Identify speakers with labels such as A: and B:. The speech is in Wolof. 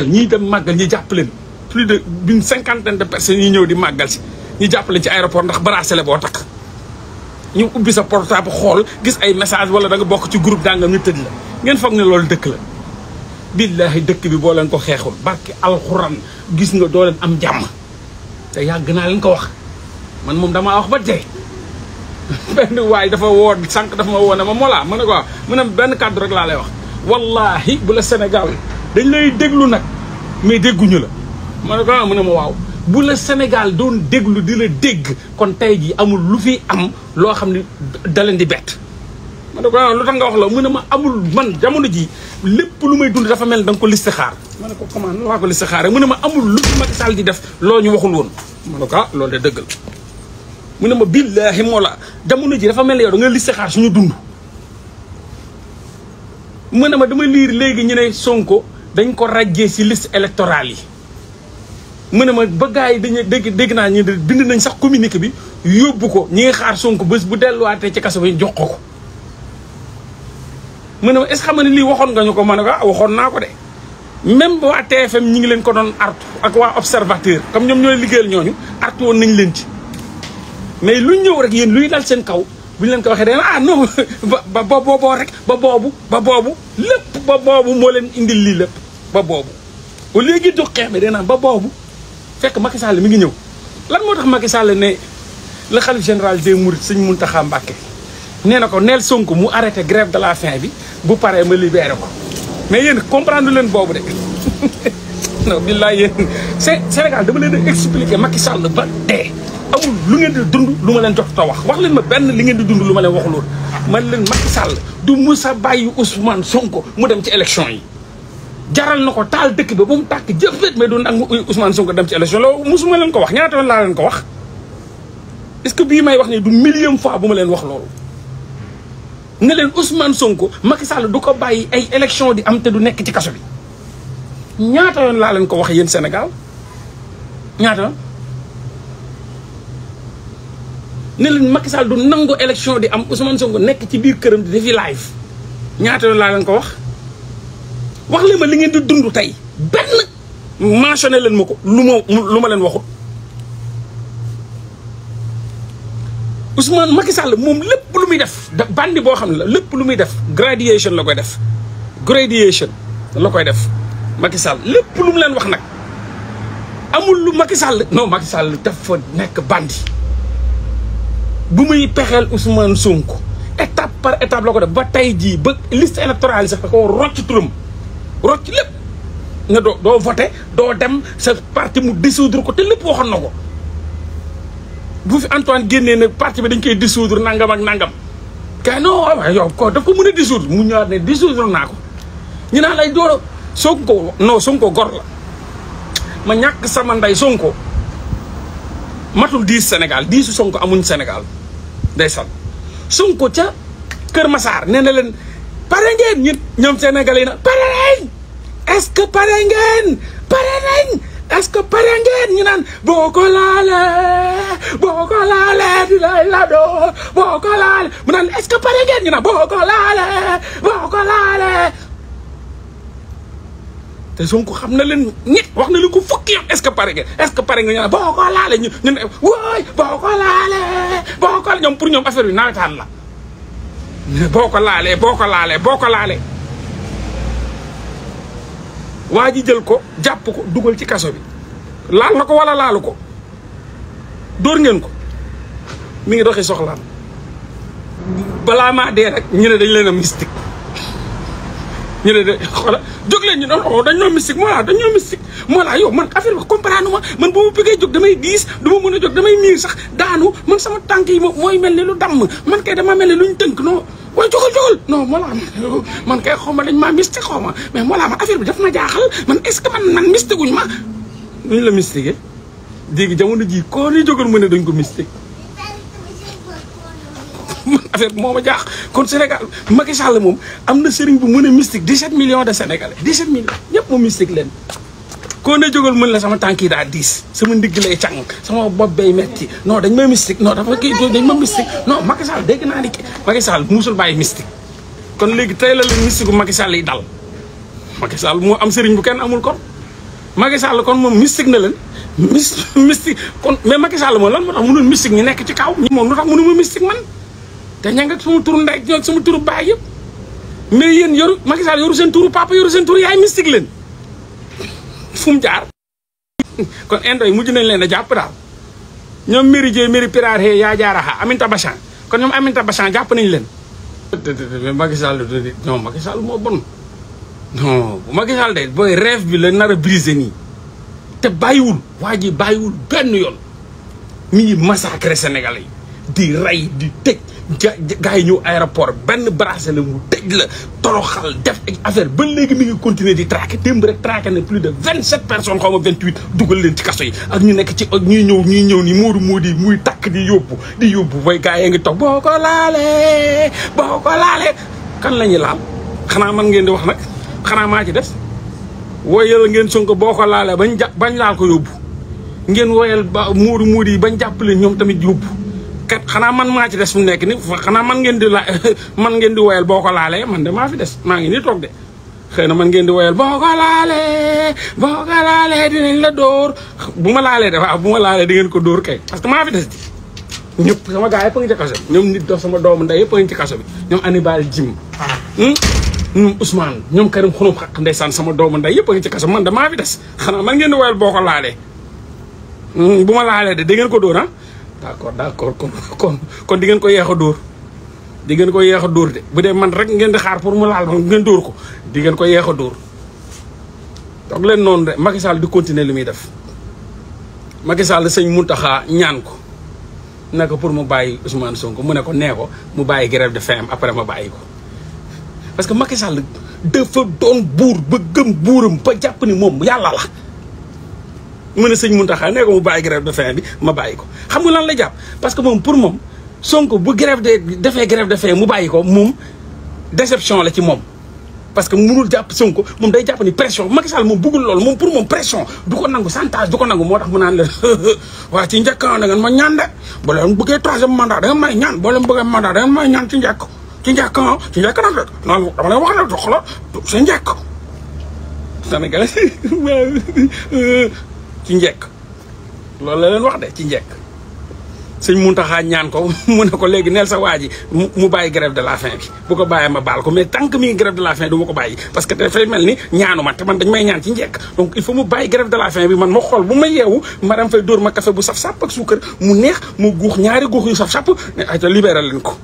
A: ñii dem màggal ñi jàpp leen plus de une cinquantaine de personnes yi ñëw di màggal si ñu jàpp leen ci aéroport ndax bracelet boo takk ñu ubbi sa portable xool gis ay message wala da nga bokk ci groupe dangam ñu tëj la ngeen foog ne loolu dëkk la. billaahi dëkk bi boo leen ko xeexul barke alxuraan gis nga doo leen am jàmm te yàgg naa leen ko wax man moom damaa wax ba tey benn waay dafa woo sànq dafa ma woo ne ma Mollah ma ne ko mu ne benn kàddu rek laa lay wax wallahi bu la Sénégal dañ lay déglu nag mais dégguñu la ma ne ko mu ne ma waaw bu la Sénégal doon déglu di la dégg kon tey jii amul lu fi am loo xam ne da leen di bett ma ne ko lu tax nga wax la mu ne ma amul man jamono ji lépp lu may dund dafa mel da nga ko listixaar ma ne ko comment nu waa ko listixaar mu ne ma amul lu fi Macky Sall di def loo ñu waxul woon ma ne ko loolu de dëgg la mu ne ma billaahi Mollah jamono ji dafa mel ne yow da nga listixaar suñu dund mu ne ma dama liir léegi ñu ne Sonko dañ ko rajjee si liste électorale yi mu ne ma ba gars yi dañuy dégg naa ñu bind nañ sax communiqué bi yóbbu ko ñi ngi xaar Sonko bés bu delluwaatee ci kaso bi jox ko mu ne ma est-ce que xam nga ne lii waxoon nga ñu ko ma ne ko waxoon naa ko de même waa TFM ñi ngi leen ko doon artu ak waa observateur comme ñoom ñooy liggéeyal ñooñu artu woon nañ leen ci mais lu ñëw rek yéen luy dal seen kaw bu ñu leen ko waxee dañ ah non ba booboo rek ba boobu lépp ba boobu moo leen indil lii lépp ba boobu au lieu gi du xeex bi day naan ba boobu fekk Macky Sall mi ngi ñëw lan moo tax Macky Sall ne le khalife général des Mourides Sëñ Mountakha Mbacké nee na ko neel Sonko mu arrêté grève de la faim bi bu paree ma libéré ko mais yéen comprendre leen boobu de non billaay yéen Sénégal dama leen di expliquer Macky Sall ba dee amul lu ngeen di dund lu ma leen jot a wax leen ma benn li ngeen di dund lu ma leen waxuloon man leen Macky Sall du musa bàyyi Ousmane Sonko mu dem ci élection yi jaral na ko taal dëkk bi ba mu tàkk jëfet mais du nangu Ousmane Sonko dem ci élection loolu musuma leen ko wax ñaata yoon laa leen ko wax est-ce que bii may wax ni du millième fois bu ma leen wax loolu ne leen Ousmane Sonko Macky Sall du ko bàyyi ay élection di am te du nekk ci kaso bi ñaata yoon laa leen ko wax yéen Sénégal ñaata yoon ne leen Macky Sall du nangu élection di am Ousmane Sonko nekk ci biir këram di defi live ñaata yoon laa leen ko wax leen ma li ngeen di dund tey benn mentionné leen ma ko lu ma leen waxut Ousmane Macky Sall moom lépp lu muy def bandi boo xam ne la lépp lu muy def gradation la koy def gradation la koy def Macky Sall lépp lu mu leen wax nag amul lu Macky Sall non Macky Sall dafa nekk bandi bu muy pexeel Ousmane Sonko étape par étape la ko def ba tey jii ba liste électorale yi sax da ko rocc turam rocc lépp nga doo voté doo dem sa parti mu dissoudre ko te lépp waxoon na ko bu fi Antoine génnee ne parti bi dañ koy dissoudre nangam ak nangam kay non waaw yow ko daf ko mën a dissoudre mu ñëwaat ne dissoudre naa ko ñu naan lay door Sonko non Sonko gor la ma ñàkk sama ndey Sonko matul 10 Sénégal 10 Sonko amuñ Sénégal ndeysaan Sonko ca Kër Massar nee na leen pare ngeen ñoom Sénégalais yi na pare nañ est-ce que pare ngeen pare nañ est-ce que pare ngeen ñu naan boo ko laalee di lay la doo boo ko laalee mu naan est-ce que pare ngeen ñu naan boo ko laalee te Sonko xam na leen nit wax na leen ko fukki yoon est-ce que pare ngeen ñu naan boo ko laalee ñu ne wooy boo ko laalee ñoom pour ñoom affaire bi nawetaan la boo ko laalee waa ji jël ko jàpp ko dugal ci kaso bi laal na ko wala laalu ko dóor ngeen ko mi ngi doxi soxlaam balaa maa dee rek ñu ne dañ leen a mystique ñu ne de xoola jóg leen ñu ne dañ ñoo mystique Mollah yow man affaire bi comprendre ma man bu ma bëggee jóg damay diis du ma mën a jóg damay miir sax daanu man sama tànk yi mooy mel ni lu damm man kay dama mel ni luñ tënk non waaye jógal non Mollah man kay xaw ma dañ maa mystique xaw ma mais Mollah man affaire bi daf ma jaaxal man est-ce que man mystique wuñ ma nuñ la mystique léegi jamono ji koo ni jógal mu ne dañ ko mystique man affaire bi moo ma jaax kon Sénégal Macky Sall moom am na sëriñ bu mën a mystique 17 millions de Sénégalais 17 millions ñëpp mu mystique leen koo ne jógal mën la sama tànk yi daa diis sama ndigg lay càng sama bopp bay metti non dañ ma mystique non dafa kii dañ ma mystique non Macky Sall dégg naa ni Macky Sall musul bàyyi mystique kon léegi tey la leen mystique bu Macky Sall yi dal Macky Sall moo am sëriñ bu kenn amul kon Macky Sall kon moom mystique na leen mystique kon mais Macky Sall moom lan moo tax mënul mystique ñi nekk ci kaw ñi moom lu tax mënu ma mystique man te ña nga sama turu ndey ñoo sama turu baay yëpp mais yéen yoru Macky Sall yoru seen turu papa yoru seen turu yaay mystique leen fu mu jaar kon indo yi mujj nañ leen a jàpp daal ñoom Méridien Méri Pirare yaa jaaraxa Aminata Bachan kon ñoom Aminata Bachan jàpp nañ leen mais Macky Sall non Macky Sall moo bon non bu Macky Sall de booy rêve bi la nar a brisé nii te bàyyiwul waa ji bàyyiwul benn yoon mi ngi massacré Sénégalais yi di rey di tëj gars yi ñëw aéroport benn bracelet la mu tëj la toroxal def affaire ba léegi mi ngi continuer di traqué démb rek traqué na plus de 27 personnes xaw ma 28 dugal leen ci kaso yi ak ñu nekk ci ñuy ñëw ni Moodu yi muy takk di yóbbu booy gars yi ngi toog boo ko laalee kan la ñuy laal xanaa man ngeen di wax nag xanaa maa ci des woyal ngeen Sonko boo ko laalee bañ laal ko yóbbu ngeen woyal ba Moodu yi bañ jàppale ñoom tamit yóbbu kat xanaa man maa ci des fu nekk ni xanaa man ngeen di woyal boo ko laalee man de maa fi des maa ngi nii toog de xëy na man ngeen di woyal boo ko laalee dinañ la dóor bu ma laalee de waaw bu ma laalee di ngeen ko dóor kay parce que maa fi des di ñëpp sama gars yëpp a ngi ci kaso bi ñoom nit dox sama doomu ndey yëpp a ngi ci kaso bi ñoom Hannibal Jim ñoom Ousmane ñoom Karim Xurum Xaq ndeysaan sama doomu ndey yëpp a ngi ci kaso man de maa fi des xanaa man ngeen di woyal boo ko laalee bu ma laalee de di ngeen ko dóor ah d'accord kon di ngeen ko yeex a dóor di ngeen ko yeex a dóor de bu dee man rek ngeen di xaar pour mu laal ma ngeen dóor ko di ngeen ko yeex a dóor toog leen noonu de Macky Sall di continuer li muy def Macky Sall sëñ Mountakha ñaan ko ne ko pour mu bàyyi Ousmane Sonko mu ne ko nee ko mu bàyyi grève de faim après ma bàyyi ko parce que Macky Sall dafa doon buur ba gëm buuram ba jàpp ni moom yàlla la mu ne sëñ Mountakha nee ko mu bàyyi grève de faim bi ma bàyyi ko xam nga lan la jàpp parce que moom pour moom Sonko bu defee grève de faim mu bàyyi ko moom déception la ci moom parce que munul jàpp Sonko moom day jàpp ni pression Macky Sall moom bëggul loolu moom pour moom pression du ko nangu chantage du ko nangu moo tax mu naan leen waa ci njëkk da ngeen ma ñaan de boo leen bëggee troisième mandat da ngeen may ñaan boo leen bëggee mandat da ngeen may ñaan ci njëkk nag rek noonu dama leen wax ne xoolal sa njëkk Sénégal ci njekk loolu la leen wax de ci njekk sëñ Mountakha ñaan ko mu ne ko léegi neel sa waa ji mu bàyyi grève de la faim bi bu ko bàyyee ma baal ko mais tant que mi ngi grève de la faim du ma ko bàyyi parce que dafay mel ni ñaanu ma te man dañ may ñaan ci njekk donc il faut mu bàyyi grève de la faim bi man ma xool bu ma yeewu ma dem fay dóor ma café bu saf sàpp ak suukar mu neex mu guux ñaari guux yu saf sàpp ne ayca libéral leen ko